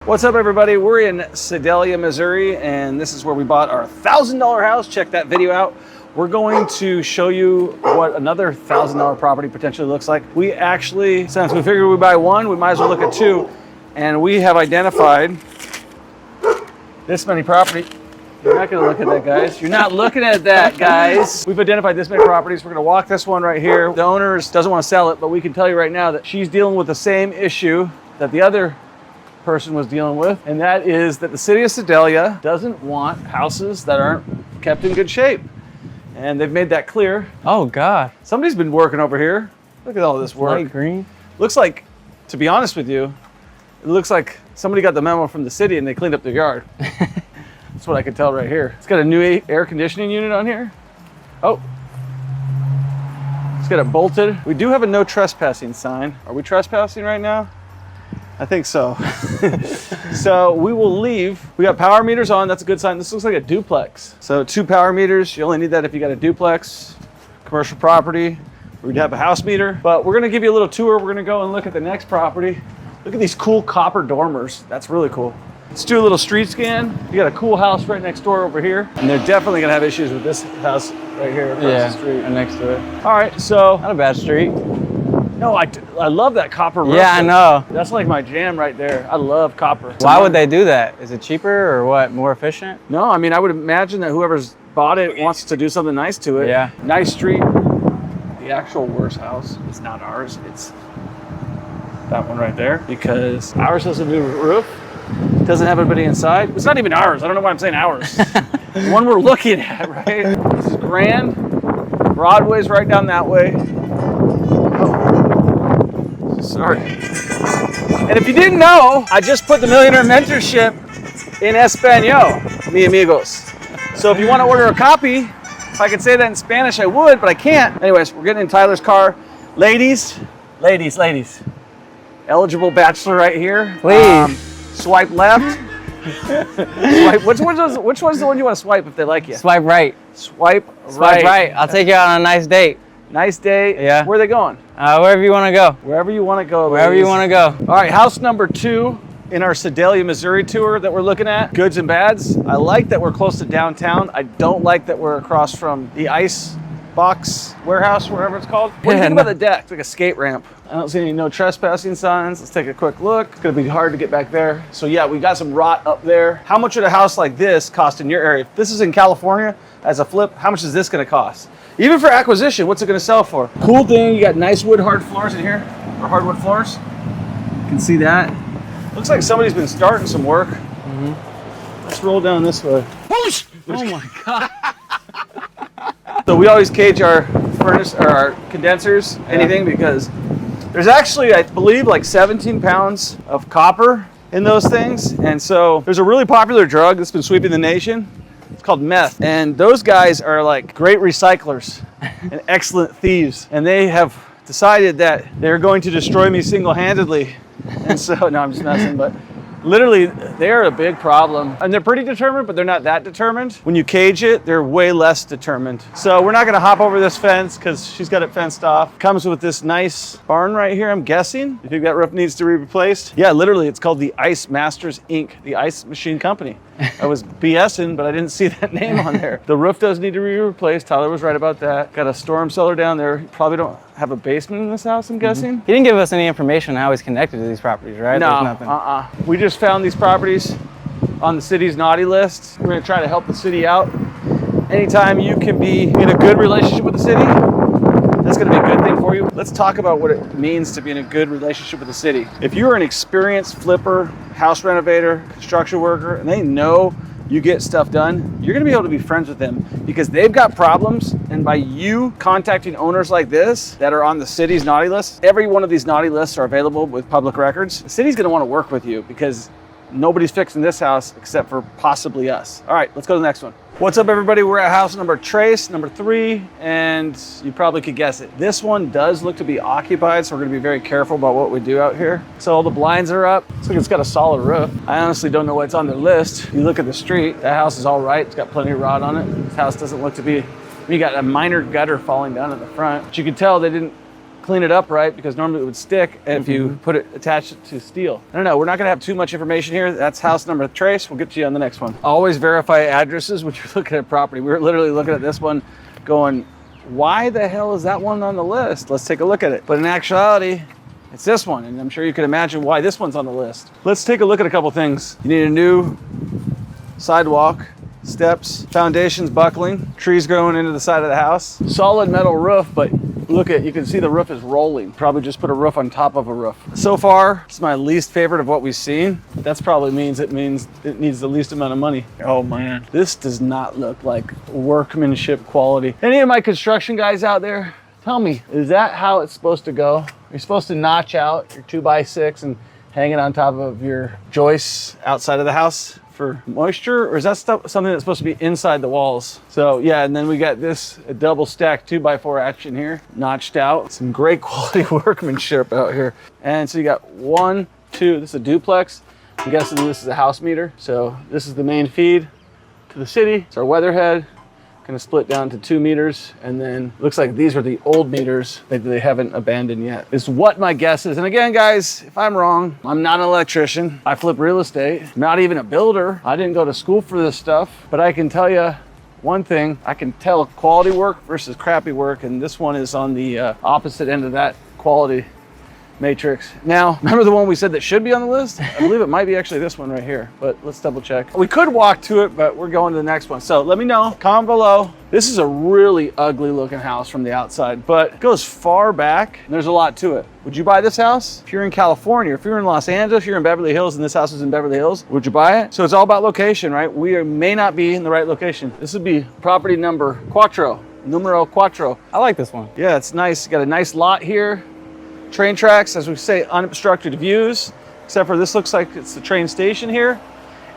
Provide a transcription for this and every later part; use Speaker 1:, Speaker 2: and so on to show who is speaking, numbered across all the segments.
Speaker 1: What's up, everybody? We're in Sedalia, Missouri, and this is where we bought our $1,000 house. Check that video out. We're going to show you what another $1,000 property potentially looks like. We actually, since we figured we buy one, we might as well look at two, and we have identified this many property. You're not going to look at that, guys. You're not looking at that, guys. We've identified this many properties. We're going to walk this one right here. The owner doesn't want to sell it, but we can tell you right now that she's dealing with the same issue that the other person was dealing with, and that is that the city of Sedalia doesn't want houses that aren't kept in good shape. And they've made that clear.
Speaker 2: Oh God.
Speaker 1: Somebody's been working over here. Look at all this work.
Speaker 2: Light green.
Speaker 1: Looks like, to be honest with you, it looks like somebody got the memo from the city and they cleaned up their yard. That's what I can tell right here. It's got a new air conditioning unit on here. Oh. It's got it bolted. We do have a no trespassing sign. Are we trespassing right now? I think so. So we will leave. We got power meters on. That's a good sign. This looks like a duplex. So 2 power meters. You only need that if you got a duplex, commercial property. We'd have a house meter. But we're going to give you a little tour. We're going to go and look at the next property. Look at these cool copper dormers. That's really cool. Let's do a little street scan. You got a cool house right next door over here. And they're definitely going to have issues with this house right here across the street.
Speaker 2: And next to it.
Speaker 1: All right, so.
Speaker 2: Not a bad street.
Speaker 1: No, I love that copper roof.
Speaker 2: Yeah, I know.
Speaker 1: That's like my jam right there. I love copper.
Speaker 2: Why would they do that? Is it cheaper or what? More efficient?
Speaker 1: No, I mean, I would imagine that whoever's bought it wants to do something nice to it.
Speaker 2: Yeah.
Speaker 1: Nice street. The actual worst house, it's not ours. It's that one right there, because ours has a new roof. Doesn't have anybody inside. It's not even ours. I don't know why I'm saying ours. The one we're looking at, right? This is grand. Broadway's right down that way. Sorry. And if you didn't know, I just put the Millionaire Mentorship in Espanol, mi amigos. So if you want to order a copy, if I could say that in Spanish, I would, but I can't. Anyways, we're getting in Tyler's car. Ladies. Eligible bachelor right here.
Speaker 2: Please.
Speaker 1: Swipe left. Swipe. Which one's the one you want to swipe if they like you?
Speaker 2: Swipe right.
Speaker 1: Swipe
Speaker 2: right. I'll take you out on a nice date.
Speaker 1: Nice day.
Speaker 2: Yeah.
Speaker 1: Where are they going?
Speaker 2: Wherever you want to go.
Speaker 1: Wherever you want to go.
Speaker 2: Wherever
Speaker 1: ladies.
Speaker 2: you want to go.
Speaker 1: All right, house number 2 in our Sedalia, Missouri tour that we're looking at. Goods and bads. I like that we're close to downtown. I don't like that we're across from the ice box warehouse, whatever it's called. What do you think about the deck? It's like a skate ramp. I don't see any no trespassing signs. Let's take a quick look. It's gonna be hard to get back there. So yeah, we got some rot up there. How much would a house like this cost in your area? If this is in California as a flip, how much is this gonna cost? Even for acquisition, what's it gonna sell for? Cool thing, you got nice wood hard floors in here, or hardwood floors. You can see that. Looks like somebody's been starting some work. Let's roll down this way.
Speaker 2: Oh my God.
Speaker 1: So we always cage our furnace or our condensers, anything, because there's actually, I believe, like 17 pounds of copper in those things. And so there's a really popular drug that's been sweeping the nation. It's called meth. And those guys are like great recyclers and excellent thieves. And they have decided that they're going to destroy me single-handedly. And so, no, I'm just messing, but literally, they're a big problem. And they're pretty determined, but they're not that determined. When you cage it, they're way less determined. So we're not gonna hop over this fence because she's got it fenced off. Comes with this nice barn right here, I'm guessing. You think that roof needs to be replaced? Yeah, literally, it's called the Ice Masters Inc., the ice machine company. I was BSing, but I didn't see that name on there. The roof does need to be replaced. Tyler was right about that. Got a storm cellar down there. You probably don't have a basement in this house, I'm guessing.
Speaker 2: He didn't give us any information on how he's connected to these properties, right?
Speaker 1: No,
Speaker 2: There's nothing.
Speaker 1: We just found these properties on the city's naughty list. We're gonna try to help the city out. Anytime you can be in a good relationship with the city, that's gonna be a good thing for you. Let's talk about what it means to be in a good relationship with the city. If you're an experienced flipper, house renovator, construction worker, and they know you get stuff done, you're gonna be able to be friends with them because they've got problems. And by you contacting owners like this that are on the city's naughty list, every one of these naughty lists are available with public records. The city's gonna wanna work with you because nobody's fixing this house except for possibly us. All right, let's go to the next one. What's up, everybody? We're at house number 3, and you probably could guess it. This one does look to be occupied, so we're gonna be very careful about what we do out here. So all the blinds are up. Looks like it's got a solid roof. I honestly don't know what's on their list. You look at the street, that house is all right. It's got plenty of rot on it. This house doesn't look to be, you got a minor gutter falling down in the front. But you can tell they didn't clean it up right, because normally it would stick if you put it attached it to steel. I don't know, we're not gonna have too much information here. That's house number trace. We'll get to you on the next one. Always verify addresses when you're looking at property. We were literally looking at this one going, why the hell is that one on the list? Let's take a look at it. But in actuality, it's this one, and I'm sure you can imagine why this one's on the list. Let's take a look at a couple things. You need a new sidewalk, steps, foundations buckling, trees growing into the side of the house, solid metal roof, but look at, you can see the roof is rolling. Probably just put a roof on top of a roof. So far, it's my least favorite of what we've seen. That's probably means it needs the least amount of money. Oh man, this does not look like workmanship quality. Any of my construction guys out there, tell me, is that how it's supposed to go? You're supposed to notch out your 2x6 and hang it on top of your joists outside of the house for moisture, or is that something that's supposed to be inside the walls? So yeah, and then we got this a double stack 2x4 action here, notched out. Some great quality workmanship out here. And so you got 1, 2, this is a duplex. I'm guessing this is a house meter. So this is the main feed to the city. It's our weatherhead. Gonna split down to 2 meters, and then looks like these are the old meters that they haven't abandoned yet, is what my guess is. And again, guys, if I'm wrong, I'm not an electrician. I flip real estate, not even a builder. I didn't go to school for this stuff, but I can tell you one thing, I can tell quality work versus crappy work, and this one is on the opposite end of that quality matrix. Now, remember the one we said that should be on the list? I believe it might be actually this one right here, but let's double check. We could walk to it, but we're going to the next one. So let me know, comment below. This is a really ugly looking house from the outside, but it goes far back and there's a lot to it. Would you buy this house? If you're in California, if you're in Los Angeles, if you're in Beverly Hills and this house is in Beverly Hills, would you buy it? So it's all about location, right? We may not be in the right location. This would be property number numero cuatro.
Speaker 2: I like this one.
Speaker 1: Yeah, it's nice. You got a nice lot here. Train tracks, as we say, unobstructed views, except for this looks like it's the train station here.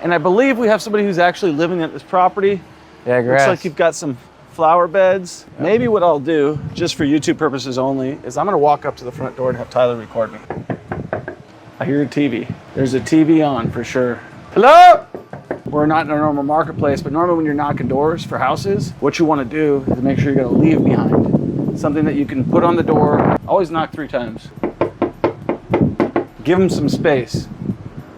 Speaker 1: And I believe we have somebody who's actually living at this property.
Speaker 2: Yeah, grass.
Speaker 1: Looks like you've got some flower beds. Yep. Maybe what I'll do, just for YouTube purposes only, is I'm gonna walk up to the front door and have Tyler record me. I hear a TV. There's a TV on for sure. Hello? We're not in a normal marketplace, but normally when you're knocking doors for houses, what you wanna do is make sure you're gonna leave behind something that you can put on the door. Always knock 3 times. Give them some space.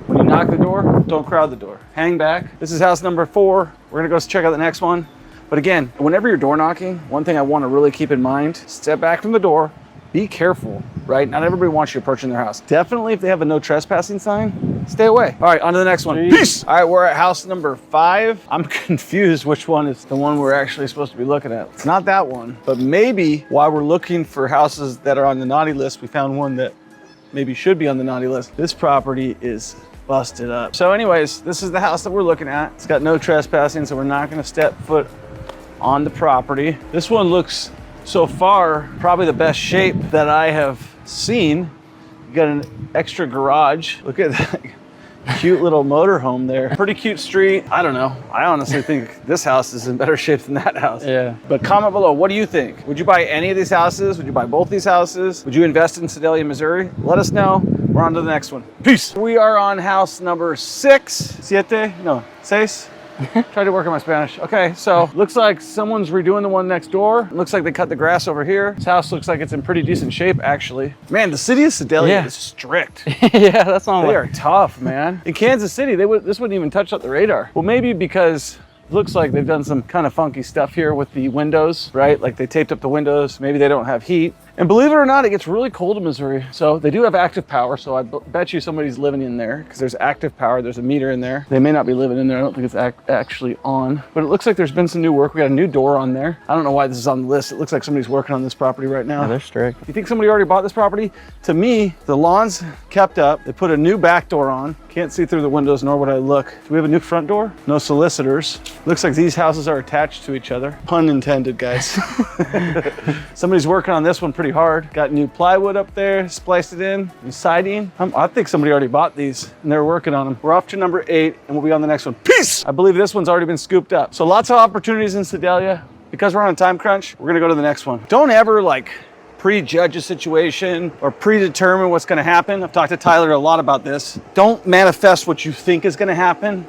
Speaker 1: When you knock the door, don't crowd the door. Hang back. This is house number 4. We're gonna go check out the next one. But again, whenever you're door knocking, one thing I wanna really keep in mind, step back from the door, be careful, right? Not everybody wants you approaching their house. Definitely if they have a no trespassing sign, stay away. All right, on to the next one. Peace. All right, we're at house number 5. I'm confused which one is the one we're actually supposed to be looking at. It's not that one, but maybe while we're looking for houses that are on the naughty list, we found one that maybe should be on the naughty list. This property is busted up. So anyways, this is the house that we're looking at. It's got no trespassing, so we're not gonna step foot on the property. This one looks, so far, probably the best shape that I have seen. You got an extra garage. Look at that cute little motorhome there. Pretty cute street. I don't know. I honestly think this house is in better shape than that house.
Speaker 2: Yeah.
Speaker 1: But comment below, what do you think? Would you buy any of these houses? Would you buy both these houses? Would you invest in Sedalia, Missouri? Let us know. We're on to the next one. Peace. We are on house number 6. Seis. Try to work on my Spanish. Okay, so looks like someone's redoing the one next door. Looks like they cut the grass over here. This house looks like it's in pretty decent shape, actually. Man, the city of Sedalia is strict.
Speaker 2: Yeah, that's on.
Speaker 1: They are tough, man. In Kansas City, this wouldn't even touch up the radar. Well, maybe because it looks like they've done some kind of funky stuff here with the windows, right? Like they taped up the windows. Maybe they don't have heat. And believe it or not, it gets really cold in Missouri. So they do have active power. So I bet you somebody's living in there because there's active power. There's a meter in there. They may not be living in there. I don't think it's actually on, but it looks like there's been some new work. We got a new door on there. I don't know why this is on the list. It looks like somebody's working on this property right now.
Speaker 2: Yeah, they're strict.
Speaker 1: You think somebody already bought this property? To me, the lawn's kept up. They put a new back door on. Can't see through the windows, nor would I look. Do we have a new front door? No solicitors. Looks like these houses are attached to each other. Pun intended, guys. Somebody's working on this one pretty hard. Got new plywood up there, spliced it in, new siding. I think somebody already bought these and they're working on them. We're off to number 8 and we'll be on the next one. Peace! I believe this one's already been scooped up. So lots of opportunities in Sedalia. Because we're on a time crunch, we're gonna go to the next one. Don't ever prejudge a situation or predetermine what's gonna happen. I've talked to Tyler a lot about this. Don't manifest what you think is gonna happen.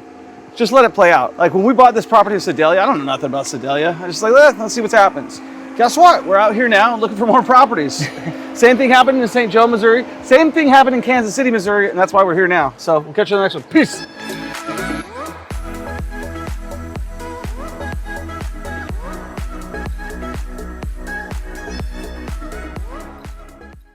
Speaker 1: Just let it play out. Like when we bought this property in Sedalia, I don't know nothing about Sedalia. I just let's see what happens. guess what? We're out here now looking for more properties. Same thing happened in St. Joe, Missouri. Same thing happened in Kansas City, Missouri, and that's why we're here now. So we'll catch you on the next one. Peace.